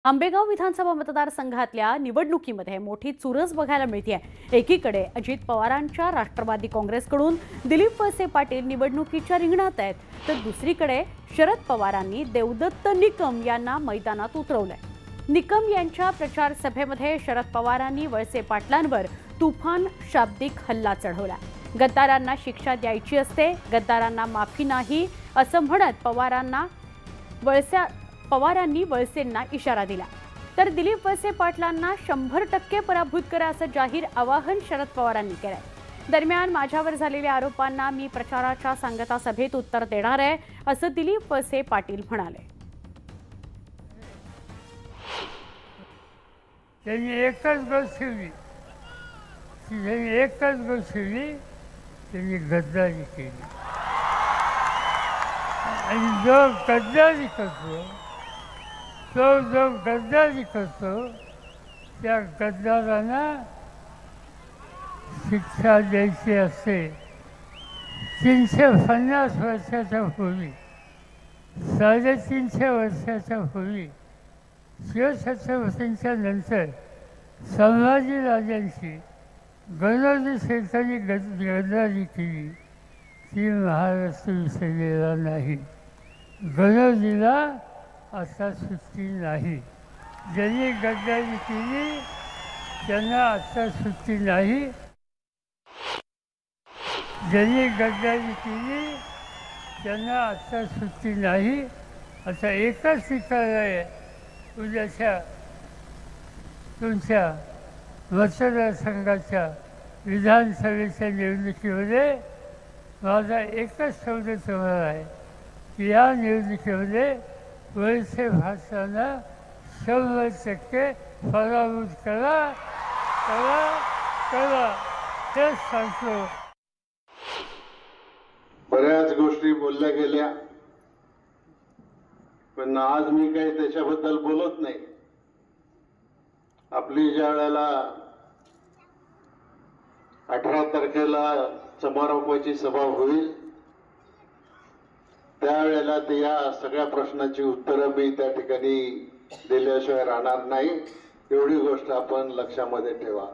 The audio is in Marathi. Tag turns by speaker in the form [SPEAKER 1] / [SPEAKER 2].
[SPEAKER 1] आंबेगाव विधानसभा मतदारसंघातल्या निवडणुकीमध्ये मोठी चुरस बघायला मिळते। एकीकडे अजित पवारांच्या राष्ट्रवादी काँग्रेसकडून दिलीप वळसे पाटील निवडणुकीच्या रिंगणात आहेत, तर दुसरीकडे शरद पवारांनी देवदत्त निकम यांना मैदानात उतरवलंय। निकम यांच्या प्रचार सभेमध्ये शरद पवारांनी वळसे पाटलांवर तुफान शाब्दिक हल्ला चढवला। गद्दारांना शिक्षा द्यायची असते, गद्दारांना माफी नाही असं म्हणत पवारांनी वळसेंना इशारा दिला। तर दिलीप वळसे पाटलांना 100% पराभूत करा असं जाहीर आवाहन शरद पवारांनी केलंय। दरम्यान माझ्यावर झालेल्या आरोपांना मी प्रचाराच्या सांगता सभेत उत्तर देणार आहे असं दिलीप वळसे पाटील म्हणाले।
[SPEAKER 2] त्यांनी एकच गोष्ट शिवली, त्यांनी गद्दारी केली। आणि जो गद्दारी करतो त्या गद्दारांना शिक्षा द्यायची असते। 350 वर्षाच्या पूर्वी, 350 वर्षाच्या पूर्वी शिवछत्रपतींच्या नंतर संभाजी राजांची गणोजी शेठांनी गद्दारी केली, ती महाराष्ट्र विसरलेला नाही। गणोजीला आता सुट्टी नाही। ज्यांनी गद्दारी केली त्यांना आता सुट्टी नाही। ज्यांनी गद्दारी केली त्यांना आता सुट्टी नाही। आता एकच निकाल आहे, उद्याच्या तुमच्या मतदारसंघाच्या विधानसभेच्या निवडणुकीमध्ये माझा एकच शब्द तुम्हाला आहे की या निवडणुकीमध्ये वळसे पाटलांना 100% पराभूत करा हेच सांगतो।
[SPEAKER 3] बऱ्याच गोष्टी बोलल्या गेल्या, पण आज मी काही त्याच्याबद्दल बोलत नाही। आपली ज्या वेळेला 18 तारखेला समारोपाची सभा होईल त्यावेळेला या सगळ्या प्रश्नांची उत्तरं मी त्या ठिकाणी दिल्याशिवाय राहणार नाही, एवढी गोष्ट आपण लक्षामध्ये ठेवा।